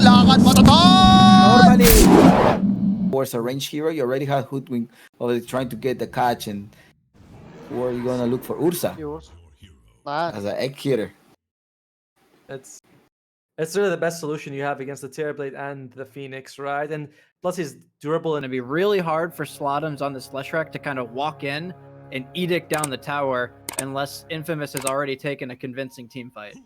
lakad matatag! Normally, towards a range hero, you already have Hoodwink already trying to get the catch, and who are you gonna look for? Ursa as an egg hitter. It's really the best solution you have against the Terrorblade and the Phoenix, right? And plus he's durable, and It'd be really hard for Slotums on this Leshrac to kind of walk in and edict down the tower unless Infamous has already taken a convincing team fight.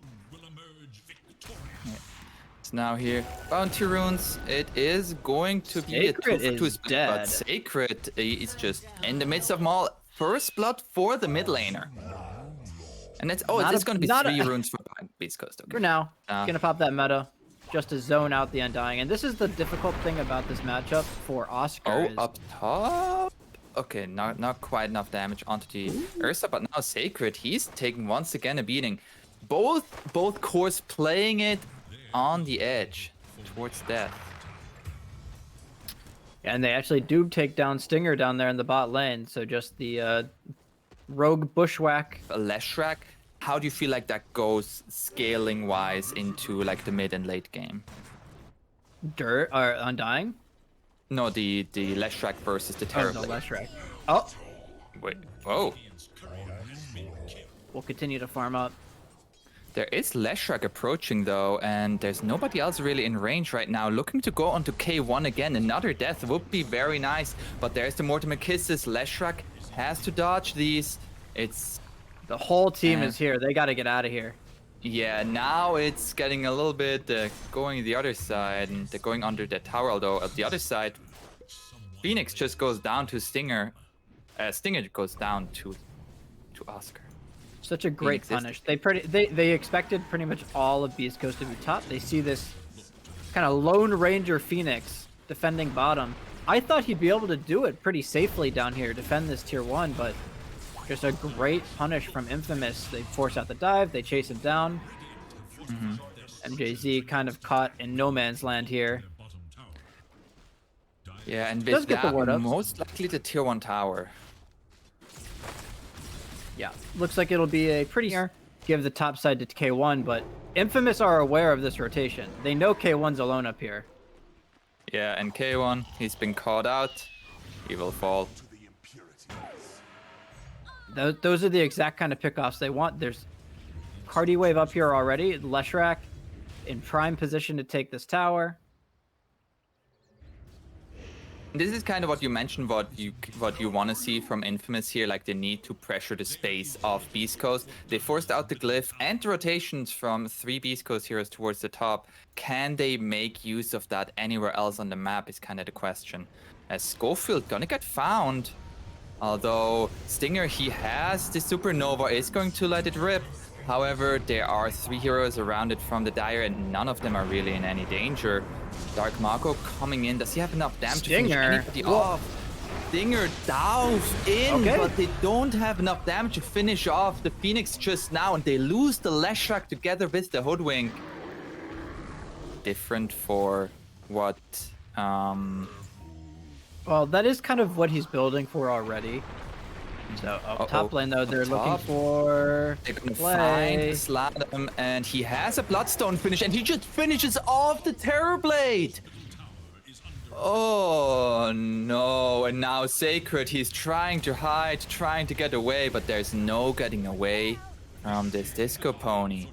It's now here. Bounty runes. It is going to be Sacred a 2-for-2 is split, dead. but Sacred is just in the midst of them all. First blood for the mid laner. And it's it's going to be 3 runes for Beast Coast. Okay. For now, gonna pop that meta just to zone out the Undying. And this is the difficult thing about this matchup for Oscar. Up top. Okay, not quite enough damage onto the Ursa, but now Sacred, he's taking once again a beating. Both cores playing it on the edge towards death. And they actually do take down Stinger down there in the bot lane. So just the rogue bushwhack. Leshrac, how do you feel like that goes scaling wise into like the mid and late game? Dirt or Undying? No, the Leshrac versus the Terrorblade. Oh, the Leshrac. Oh, Wait, whoa. we'll continue to farm up. There is Leshrac approaching though, and there's nobody else really in range right now. Looking to go onto K1 again. Another death would be very nice, but there's the Mortimer Kisses. Leshrac has to dodge these. It's The whole team is here. They got to get out of here. yeah, now it's getting a little bit going the other side, and they're going under the tower. Although at the other side, Phoenix just goes down to Stinger. Stinger goes down to Oscar. Such a great Phoenix punish. They expected pretty much all of Beast Coast to be top. They see this kind of Lone Ranger Phoenix defending bottom. I thought he'd be able to do it pretty safely down here, defend this tier 1, but just a great punish from Infamous. They force out the dive, they chase him down. MJZ kind of caught in no man's land here. Yeah, and Does with get the that, ward up. most likely the tier 1 tower. Yeah, looks like it'll be a pretty give the top side to K1, but Infamous are aware of this rotation. They know K1's alone up here. Yeah, and K1, he's been caught out. He will fall. Those are the exact kind of pickoffs they want. There's Cardi Wave up here already. Leshrac in prime position to take this tower. This is kind of what you mentioned, what you want to see from Infamous here, like they need to pressure the space of Beast Coast. They forced out the glyph and the rotations from 3 Beast Coast heroes towards the top. Can they make use of that anywhere else on the map is kind of the question. As Schofield gonna get found, although Stinger, he has the Supernova, is going to let it rip. However, there are 3 heroes around it from the Dire, and none of them are really in any danger. Dark Marco coming in. Does he have enough damage to finish anybody off? Stinger dives in, but they don't have enough damage to finish off the Phoenix just now, and they lose the Leshrac together with the Hoodwink. Different for what... Well, that is kind of what he's building for already. So top lane though, they're looking for They're gonna find Slatum, and he has a Bloodstone finish, and he just finishes off the Terrorblade. Oh no! And now Sacred, he's trying to hide, trying to get away, but there's no getting away from this Disco Pony.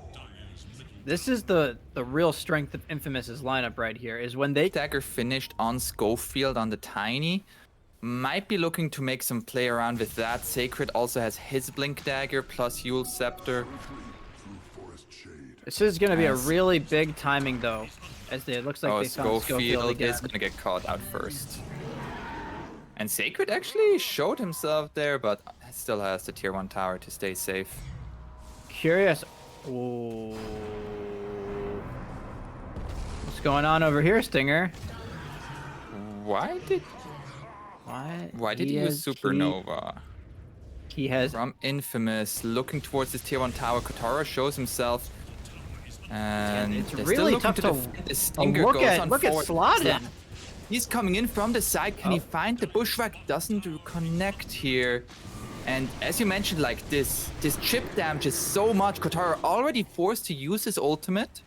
This is the real strength of Infamous's lineup right here, is when they Dagger finished on Schofield on the Tiny. Might be looking to make some play around with that. Sacred also has his Blink Dagger plus Yule's Scepter. This is going to be a really big timing though, as it looks like they found Schofield again. is going to get caught out first. And Sacred actually showed himself there, but still has the tier 1 tower to stay safe. Curious. Ooh. What's going on over here, Stinger? Why did he use Supernova? He has From Infamous, looking towards his tier 1 tower. Katara shows himself. And it's they're really still tough looking to defend. The Stinger look goes at. on Look at forward. Slotted. He's coming in from the side. Can he find the Bushwhack? Doesn't connect here. And as you mentioned, like this chip damage is so much. Katara already forced to use his ultimate.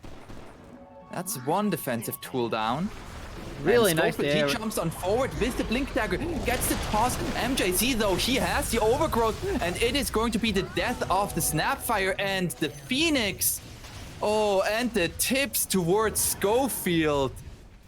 That's one defensive tool down. Really And nice Scofield, there. he jumps on forward with the Blink Dagger, gets the toss. MJZ, though, he has the overgrowth, and it is going to be the death of the Snapfire and the Phoenix. Oh, and the tips towards Schofield.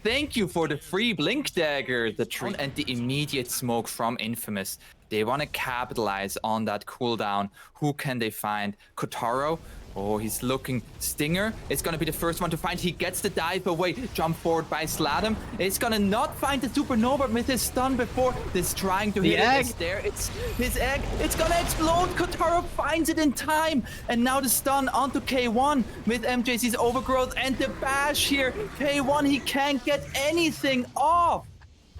Thank you for the free Blink Dagger, the tree, and the immediate smoke from Infamous. They want to capitalize on that cooldown. Who can they find? Kotaro? Oh, he's looking. Stinger is going to be the first one to find. He gets the dive away. Jump forward by Sladam. It's going to not find the Supernova with his stun before. This trying to hit it. It's there. It's his egg. It's going to explode. Kotaro finds it in time. And now the stun onto K1 with MJC's overgrowth and the bash here. K1, he can't get anything off.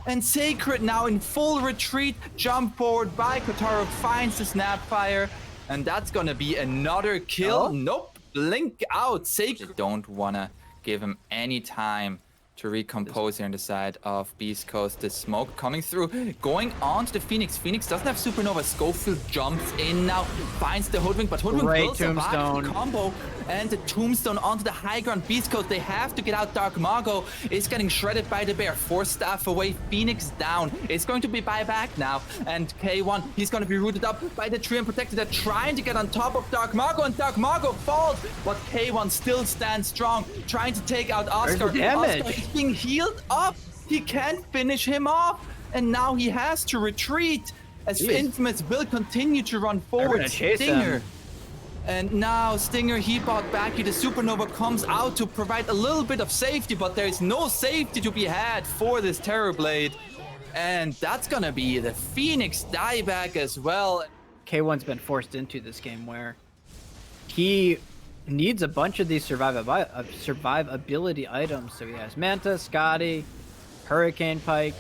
And Sacred now in full retreat. Jump forward by Kotaro. Finds the Snapfire. And that's gonna be another kill. Oh? Nope. Blink out. Sacred don't wanna give him any time to recompose here on the side of Beast Coast. The smoke coming through, going on to the Phoenix. Phoenix doesn't have Supernova. Schofield jumps in now, finds the Hoodwink, but Hoodwink will survive the combo. And the Tombstone onto the high ground. Beast Coast, they have to get out. Dark Mago is getting shredded by the bear. Force staff away. Phoenix down. It's going to be buyback now. And K1, he's going to be rooted up by the tree and protected. They're trying to get on top of Dark Mago, and Dark Mago falls. But K1 still stands strong, trying to take out Oscar. There's the damage. Oscar is being healed up. He can't finish him off. And now he has to retreat. As Infamous will continue to run forward. Stinger. Him. And now Stinger, he bought back here. The Supernova comes out to provide a little bit of safety, but there is no safety to be had for this Terrorblade. And that's gonna be the Phoenix dieback as well. K1's been forced into this game where he needs a bunch of these survivability items. So he has Manta, Scotty, Hurricane Pike,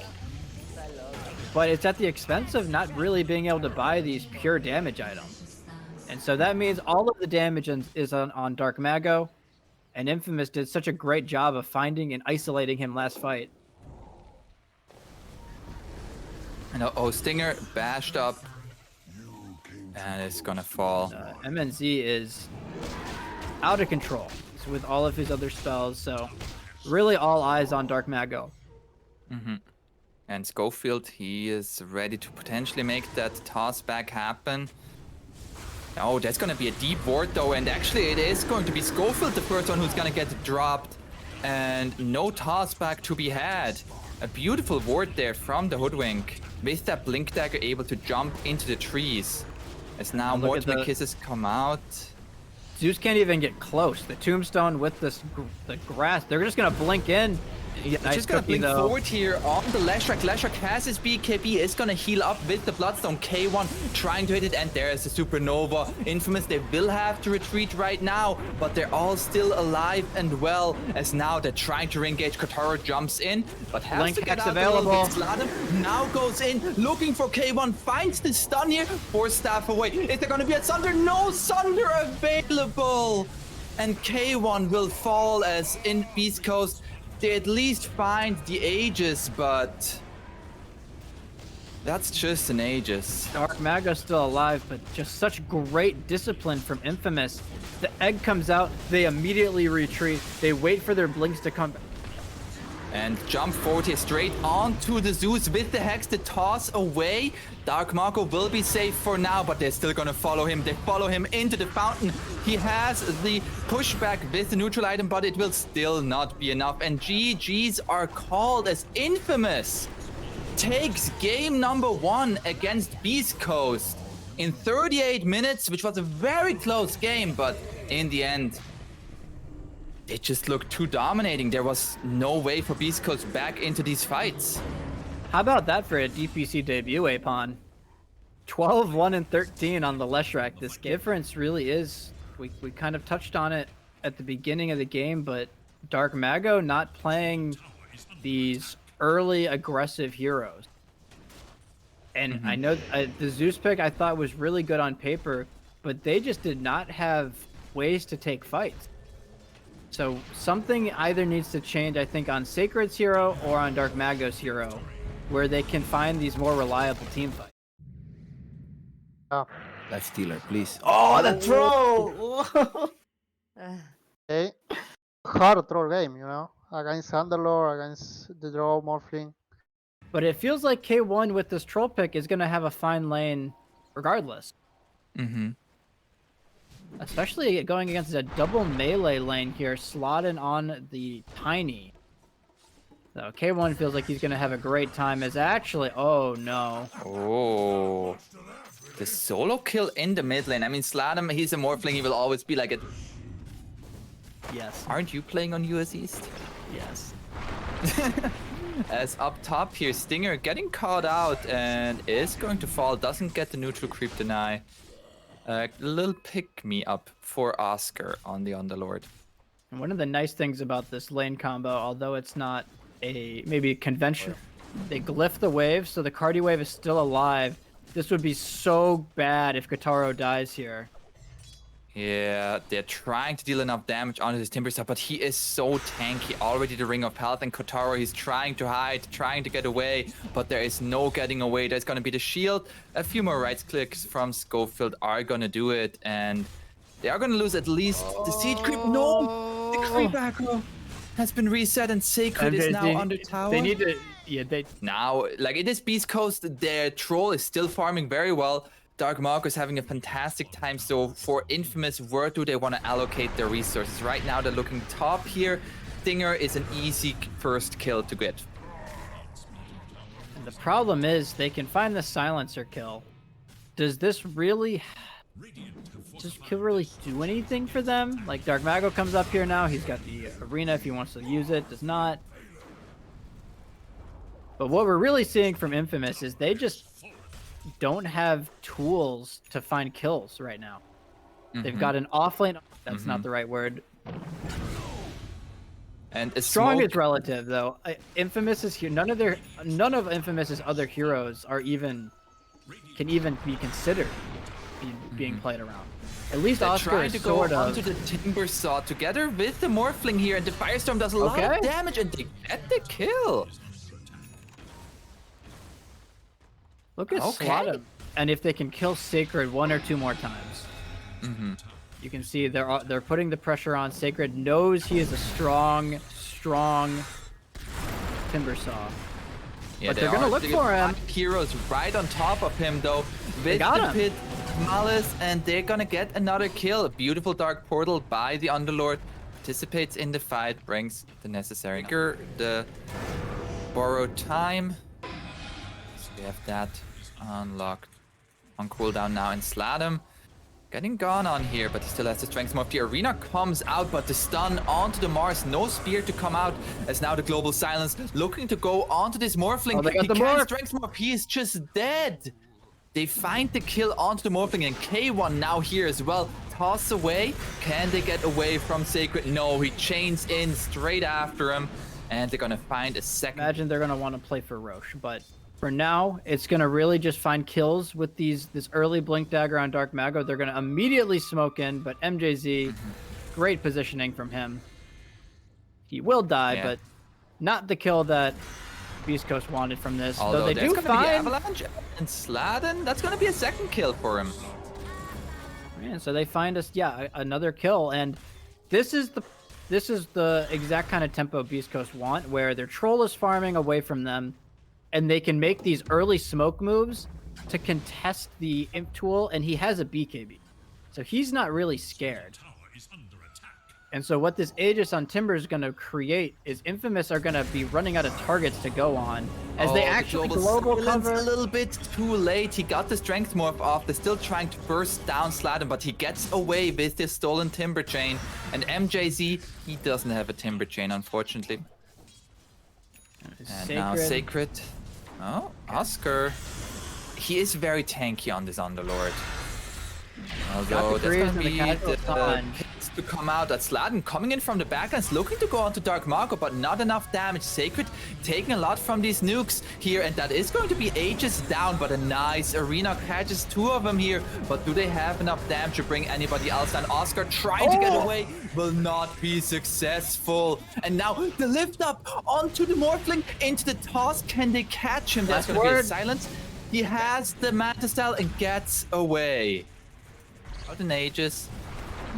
but it's at the expense of not really being able to buy these pure damage items. And so that means all of the damage is on Dark Mago, and Infamous did such a great job of finding and isolating him last fight. And Stinger bashed up, and it's gonna fall. MNZ is out of control with all of his other spells, so really all eyes on Dark Mago. And Schofield, he is ready to potentially make that toss back happen. Oh, that's going to be a deep ward though, and actually it is going to be Schofield, the first one who's going to get dropped. And no toss back to be had. A beautiful ward there from the Hoodwink, with that Blink Dagger able to jump into the trees. As now Mortimer Kisses come out. Zeus can't even get close. The Tombstone with the grass, they're just going to blink in. Nice just gonna blink though. forward here on the Leshrac. Leshrac has his BKB, is gonna heal up with the Bloodstone. K1 trying to hit it, and there's the Supernova. Infamous, they will have to retreat right now, but they're all still alive and well, as now they're trying to re-engage. Kotaro jumps in, but has Blink to get out available. a little bit. Sladam now goes in, looking for K1, finds the stun here, Force Staff away. Is there gonna be a Sunder? No Sunder available! And K1 will fall as in Beast Coast. They at least find the Aegis, but that's just an Aegis. Dark Mago's still alive, but just such great discipline from Infamous. The egg comes out, they immediately retreat. They wait for their blinks to come back. And jump forward here straight onto the Zeus with the Hex to toss away. Dark Mago will be safe for now, but they're still gonna follow him. They follow him into the fountain. He has the pushback with the neutral item, but it will still not be enough. And GGs are called as Infamous takes game number 1 against Beast Coast in 38 minutes, which was a very close game, but in the end, it just looked too dominating. There was no way for Beast Coast back into these fights. How about that for a DPC debut, Apon? 12-1-13 on the Leshrac. This difference really is, we kind of touched on it at the beginning of the game, but Dark Mago not playing these early aggressive heroes. And I know the Zeus pick I thought was really good on paper, but they just did not have ways to take fights. So something either needs to change, I think, on Sacred's hero or on Dark Mago's hero, where they can find these more reliable team fights. Life Stealer, please. Oh, the throw! Okay. hard to throw game, you know, against Underlord, against the draw Morphling. But it feels like K1 with this troll pick is gonna have a fine lane regardless. Mm-hmm. Especially going against a double melee lane here, slotted on the Tiny. So K1 feels like he's gonna have a great time as actually, oh no. Oh. The solo kill in the mid lane. I mean, Sladam, he's a Morphling, he will always be like it. Yes. Aren't you playing on US East? Yes. As up top here, Stinger getting caught out and is going to fall. Doesn't get the neutral creep deny. A little pick-me-up for Oscar on the Underlord. And one of the nice things about this lane combo, although it's not a maybe conventional, they glyph the wave, so the Cardi wave is still alive. This would be so bad if Kotaro dies here. Yeah, they're trying to deal enough damage onto his Timbersaw, but he is so tanky. Already the Ring of Health, and Kotaro, he's trying to hide, trying to get away, but there is no getting away. There's going to be the shield. A few more right clicks from Schofield are going to do it, and they are going to lose at least the Siege Creep. No! The Creep aggro has been reset, and Sacred is now under tower. They need to... Yeah, they... Now, like, it is Beast Coast. Their Troll is still farming very well. Dark Marco is having a fantastic time, so for Infamous, where do they want to allocate their resources? Right now, they're looking top here. Stinger is an easy first kill to get. And the problem is, they can find the silencer kill. Does this really... Does kill really do anything for them? Like, Dark Mago comes up here now. He's got the arena if he wants to use it. Does not. But what we're really seeing from Infamous is they just don't have tools to find kills right now. They've got an offlane. That's not the right word. And a Strong smoke... is relative, though. Infamous is here. None of Infamous's other heroes are can even be considered being played around. At least They're Oscar trying is to go sort of. onto the Timbersaw together with the Morphling here, and the Firestorm does a lot of damage, and they get the kill. Look at Sladam. And if they can kill Sacred one or two more times, you can see they're putting the pressure on. Sacred knows he is a strong Timbersaw. Yeah, But they're gonna look for him. Heroes right on top of him though, with the pit, Malice, and they're gonna get another kill. A beautiful Dark Portal by the Underlord. Participates in the fight, brings the necessary the borrowed time. So we have that unlocked on cooldown now in Sladam. Getting gone on here, but he still has the strength morph. The arena comes out, but the stun onto the Mars. No spear to come out, as now the global silence looking to go onto this Morphling. He can't strength morph. He is just dead. They find the kill onto the Morphling, and K1 now here as well. Toss away. Can they get away from Sacred? No, he chains in straight after him, and they're gonna find a second. Imagine they're gonna want to play for Roche, but for now, it's gonna really just find kills with this early Blink Dagger on Dark Mago. They're gonna immediately smoke in, but MJZ, great positioning from him. He will die, but not the kill that Beast Coast wanted from this. Although they do find Avalanche and Sladden, that's gonna be a second kill for him. Man, so they find us, another kill, and this is the exact kind of tempo Beast Coast want, where their troll is farming away from them, and they can make these early smoke moves to contest the Imp Tool, and he has a BKB. So he's not really scared. And so what this Aegis on Timber is going to create is Infamous are going to be running out of targets to go on, as they actually global cover. A little bit too late. He got the strength morph off. They're still trying to burst down Sladden, but he gets away with this stolen Timber Chain. And MJZ, he doesn't have a Timber Chain, unfortunately. And now Sacred. Oh, Oscar. He is very tanky on this Underlord. Although there's going to be the pits to come out. That's Sladden coming in from the backlands, looking to go onto Dark Marco, but not enough damage. Sacred taking a lot from these nukes here, and that is going to be Aegis down, but a nice arena catches two of them here. But do they have enough damage to bring anybody else down? Oscar trying to get away will not be successful. And now the lift up onto the Morphling into the toss. Can they catch him? That's going to be a silence. He has the Manta Style and gets away. Out in Aegis.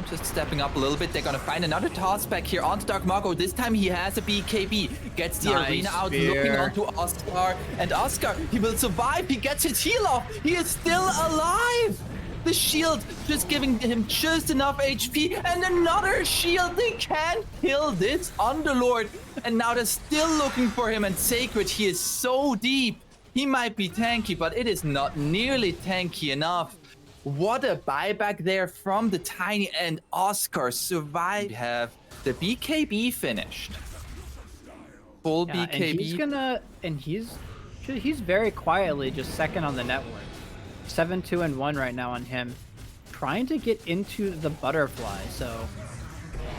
just stepping up a little bit. They're gonna find another toss back here onto Dark Marco. This time he has a BKB. Gets the Nice arena out, spear. looking onto Oscar. And Oscar, he will survive. He gets his heal off. He is still alive. The shield just giving him just enough HP. And another shield. They can't kill this Underlord. And now they're still looking for him. And Sacred, he is so deep. He might be tanky, but it is not nearly tanky enough. What a buyback there from the Tiny, and Oscar survived. We have the BKB finished. Full Yeah, BKB. and he's very quietly just second on the network. 7-2-1 right now on him, trying to get into the butterfly. So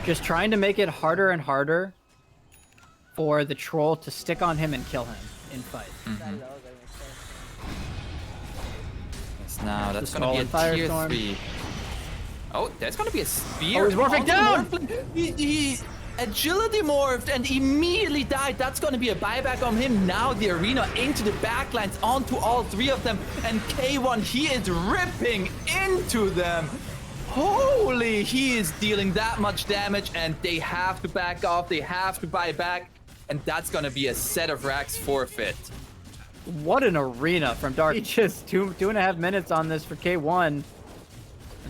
just trying to make it harder and harder for the troll to stick on him and kill him in fight. Now that's The gonna be a small tier firestorm. 3. Oh, there's gonna be a spear. Oh, he's morphing onto down! Morphling. He agility morphed and immediately died. That's gonna be a buyback on him. Now the arena into the backlines onto all 3 of them. And K1, he is ripping into them. Holy, he is dealing that much damage, and they have to back off. They have to buy back. And that's gonna be a set of racks forfeit. What an arena from Dark. Just 2.5 minutes on this for K1. And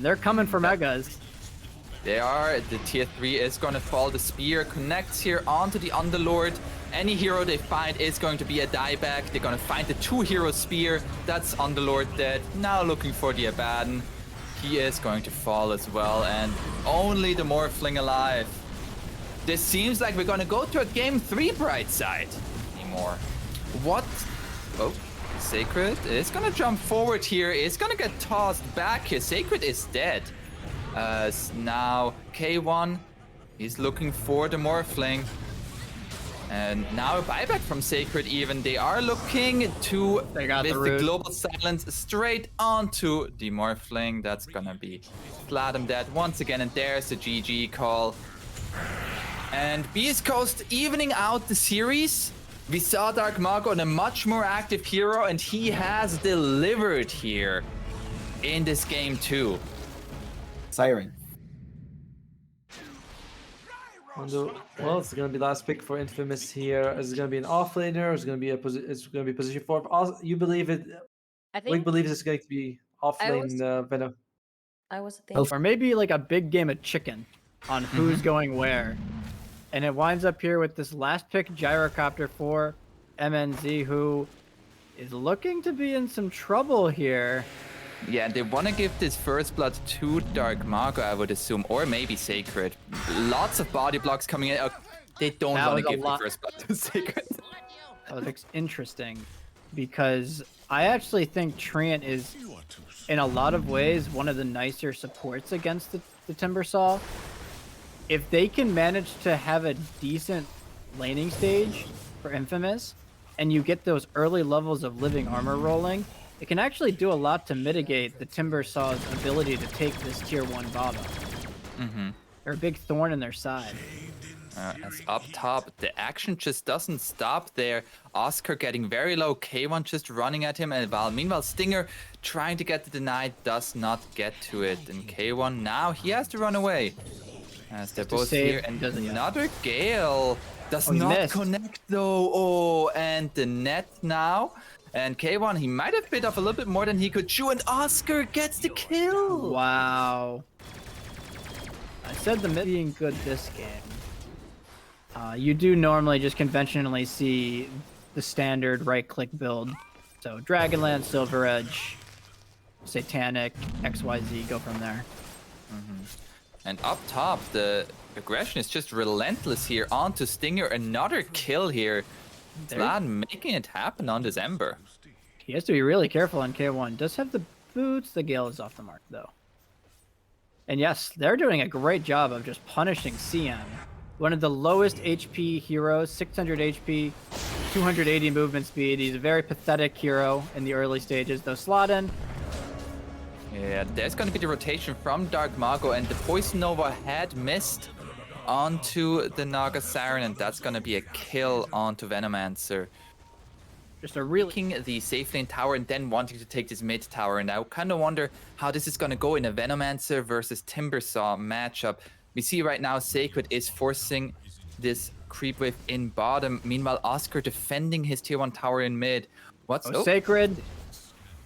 they're coming for megas. They are. The tier 3 is going to fall. The spear connects here onto the Underlord. Any hero they find is going to be a dieback. They're going to find the 2-hero spear. That's Underlord dead. Now looking for the Abaddon. He is going to fall as well. And only the Morphling alive. This seems like we're going to go to a game 3 Brightside anymore. What? Oh, Sacred is gonna jump forward here. Is gonna get tossed back here. Sacred is dead. Now K1 is looking for the Morphling. And now a buyback from Sacred even. They are looking to, They got with the the root. global silence, straight onto the Morphling. That's gonna be Flatum dead once again. And there's the GG call. And Beast Coast evening out the series. We saw Dark Marco on a much more active hero, and he has delivered here in this game too. Siren. Well, it's gonna be last pick for Infamous here. Is it gonna be an offlaner? Is it gonna be it's gonna be position 4? Also, you believe it? I We think believe it's going to be offlane Venom. I was thinking. Or maybe like a big game of chicken on who's going where. And it winds up here with this last pick, Gyrocopter for MNZ, who is looking to be in some trouble here. Yeah, they want to give this first blood to Dark Marco, I would assume, or maybe Sacred. Lots of body blocks coming in. They don't That want to was a give the lot. first blood to Sacred. That was interesting because I actually think Treant is, in a lot of ways, one of the nicer supports against the Timbersaw. If they can manage to have a decent laning stage for Infamous, and you get those early levels of living armor rolling, it can actually do a lot to mitigate the Timbersaw's ability to take this tier 1 bottom. They're a big thorn in their side. As up top, the action just doesn't stop there. Oscar getting very low, K1 just running at him, and meanwhile Stinger trying to get the denied, does not get to it. And K1 now, he has to run away. As they're both save, here, and doesn't, yeah. another Gale does he not missed. connect though. Oh, and the net now. And K1, he might have bit off a little bit more than he could chew, and Oscar gets the kill. Wow. I said the mid being good this game. You do normally just conventionally see the standard right-click build. So Dragonlance, Silver Edge, Satanic, XYZ, go from there. And up top, the aggression is just relentless here onto Stinger. Another kill here. Vlad making it happen on this Ember. He has to be really careful on K1. Does have the boots. The Gale is off the mark, though. And yes, they're doing a great job of just punishing CM. One of the lowest HP heroes, 600 HP, 280 movement speed. He's a very pathetic hero in the early stages, though Sladden. Yeah, there's going to be the rotation from Dark Marco, and the Poison Nova had missed onto the Naga Siren, and that's going to be a kill onto Venomancer. Just a really Taking the safe lane tower and then wanting to take this mid tower. And I kind of wonder how this is going to go in a Venomancer versus Timbersaw matchup. We see right now Sacred is forcing this creep wave in bottom. Meanwhile, Oscar defending his tier 1 tower in mid. What's Sacred.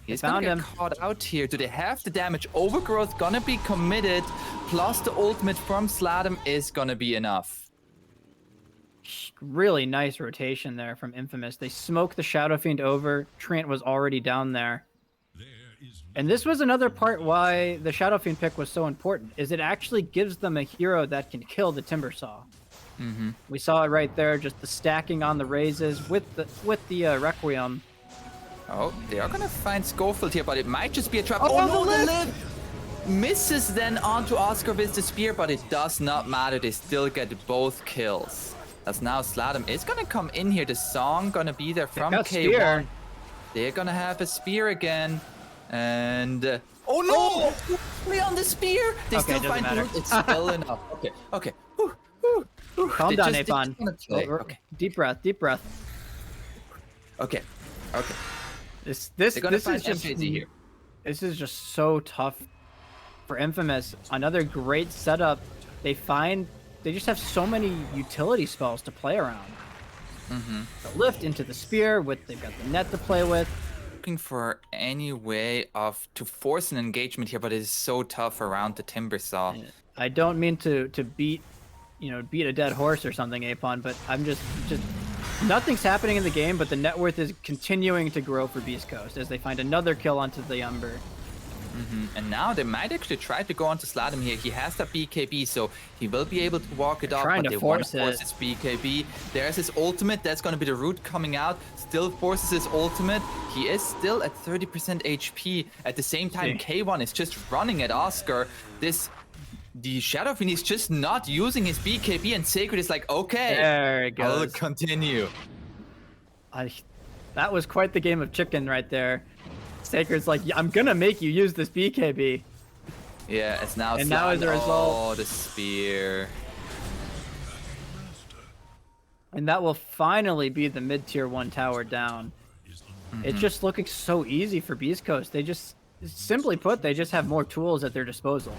He's found gonna him. get caught out here. Do they have the damage? Overgrowth gonna be committed. Plus the ultimate from Sladam is gonna be enough. Really nice rotation there from Infamous. They smoked the Shadow Fiend over. Trant was already down there. And this was another part why the Shadow Fiend pick was so important, is it actually gives them a hero that can kill the Timbersaw. We saw it right there, just the stacking on the raises with the Requiem. Oh, they are gonna find Schofield here, but it might just be a trap. Oh, no, the the lift! lift misses then onto Oscar with the spear, but it does not matter. They still get both kills. As now Sladam is gonna come in here. The song gonna be there from got K1. spear. They're gonna have a spear again. And oh no! Play on the spear! They Okay, still doesn't find the matter. root. It's still enough. Okay. Whew, whew, whew. Calm They down, just Apon. wanna play. Okay. Deep breath, deep breath. Okay. This They're gonna is find just MJZ here. This is just so tough for Infamous. Another great setup. They just have so many utility spells to play around. The lift into the spear, they've got the net to play with. Looking for any way to force an engagement here, but it is so tough around the Timbersaw. I don't mean to beat a dead horse or something, Apon, but I'm just nothing's happening in the game, but the net worth is continuing to grow for Beast Coast as they find another kill onto the Ember. And now they might actually try to go onto Sladam here. He has that BKB, so he will be able to walk it off, trying but to they want to force force it. his BKB. There's his ultimate. That's going to be the root coming out. Still forces his ultimate. He is still at 30% HP. At the same time, K1 is just running at Oscar. The Shadow Fiend is just not using his BKB, and Sacred is like, okay, There it I'll goes. continue. That was quite the game of chicken right there. Sacred's like, I'm gonna make you use this BKB. Yeah, it's now And now as a result- Oh, the spear. And that will finally be the mid-tier 1 tower down. It's just looking so easy for Beast Coast. They just, simply put, they just have more tools at their disposal.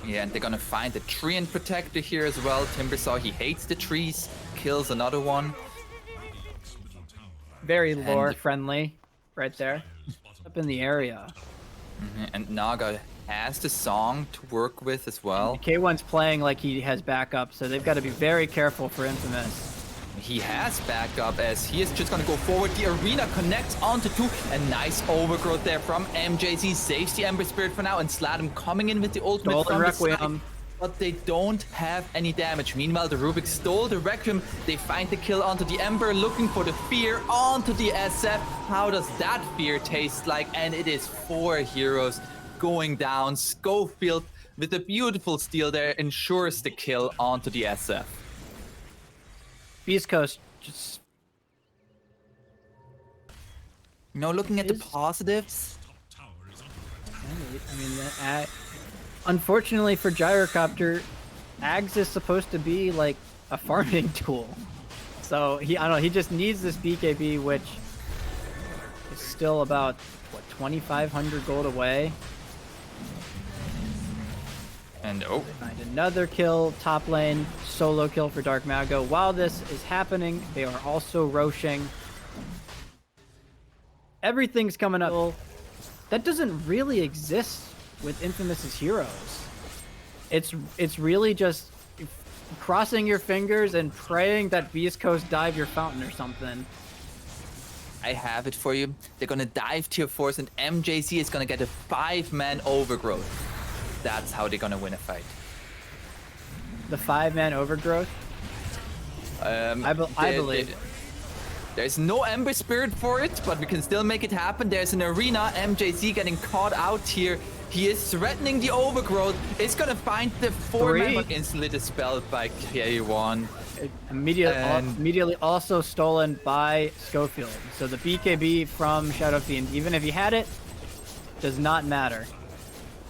Yeah, and they're gonna find the tree and protector here as well. Timbersaw, he hates the trees, kills another one. Very lore-friendly right there. Up in the area. And Naga has the song to work with as well. K1's playing like he has backup, so they've got to be very careful for Infamous. He has backup as he is just gonna go forward. The arena connects onto 2. A nice overgrowth there from MJZ. Saves the Ember Spirit for now, and Sladam coming in with the ultimate Stole the from the Requiem. side. But they don't have any damage. Meanwhile, the Rubik stole the Requiem. They find the kill onto the Ember, looking for the Fear onto the SF. How does that Fear taste like? And it is 4 heroes going down. Schofield with a beautiful steal there ensures the kill onto the SF. Beast Coast just... Looking at the positives. I mean, unfortunately for Gyrocopter, Ags is supposed to be like a farming tool. So I don't know, he just needs this BKB, which is still about, what, 2,500 gold away. And Find another kill, top lane, solo kill for Dark Mago. While this is happening, they are also roshing. Everything's coming up. That doesn't really exist with Infamous's heroes. It's really just crossing your fingers and praying that Beast Coast dive your fountain or something. I have it for you. They're gonna dive tier 4s, and MJC is gonna get a 5-man overgrowth. That's how they're gonna win a fight. The 5-man overgrowth. I believe. There's no Ember Spirit for it, but we can still make it happen. There's an arena. MJC getting caught out here. He is threatening the overgrowth. It's gonna find the 4-man, but instantly dispelled by K1. Immediately also stolen by Schofield. So the BKB from Shadow Fiend, even if he had it, does not matter.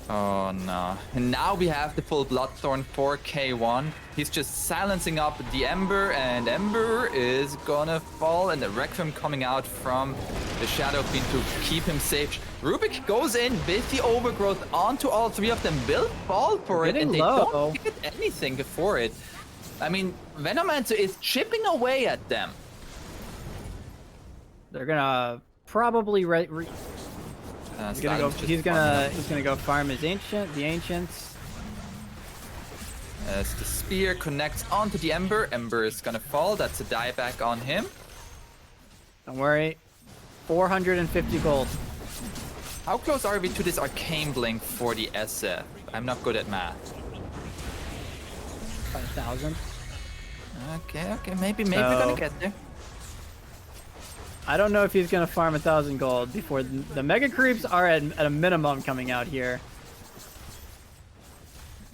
Oh no. And now we have the full Bloodthorn for K1. He's just silencing up the Ember, and Ember is gonna fall, and the Requiem coming out from the Shadow Queen to keep him safe. Rubik goes in with the Overgrowth onto all three of them, will fall for it, and they don't get anything before it. I mean, Venomancer is chipping away at them. They're gonna probably he's gonna go farm his the ancients. As the spear connects onto the Ember, Ember is gonna fall. That's a dieback on him. Don't worry, 450 gold. How close are we to this Arcane Blink for the SF? I'm not good at math. 5,000. Okay, maybe we're gonna get there. I don't know if he's gonna farm 1,000 gold before the Mega Creeps are at a minimum coming out here.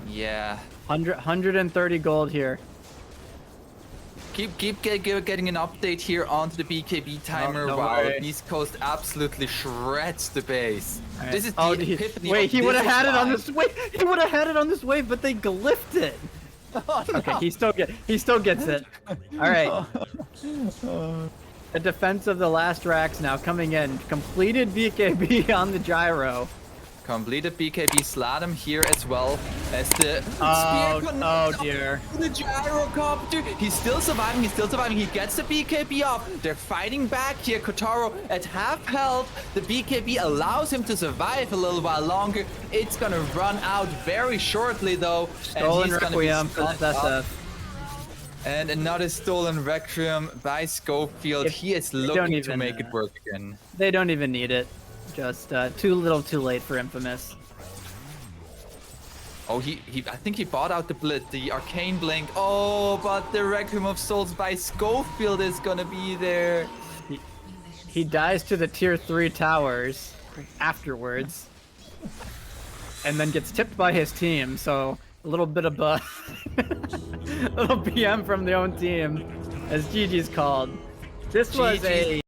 Yeah. 130 gold here. Keep getting an update here onto the BKB timer while Beast Coast absolutely shreds the base. Right. This is the epiphany. Wait, he would have had it on this wave. He would have had it on this wave, but they glyphed it. Oh, no. Okay, he still gets it. All right. The defense of the last racks now coming in. Completed BKB on the gyro. Completed BKB Sladam here as well as the oh dear. The gyrocopter. He's still surviving. He gets the BKB off. They're fighting back here. Kotaro at half health. The BKB allows him to survive a little while longer. It's gonna run out very shortly though. Stolen Requiem for this SF. And another stolen Requiem by Schofield. He is looking to make it work again. They don't even need it. Just too little, too late for Infamous. Oh, I think he bought out the Arcane Blink. Oh, but the Requiem of Souls by Schofield is gonna be there. He dies to the tier 3 towers afterwards, and then gets tipped by his team. So a little bit of a little PM from their own team, as GG's called. This was a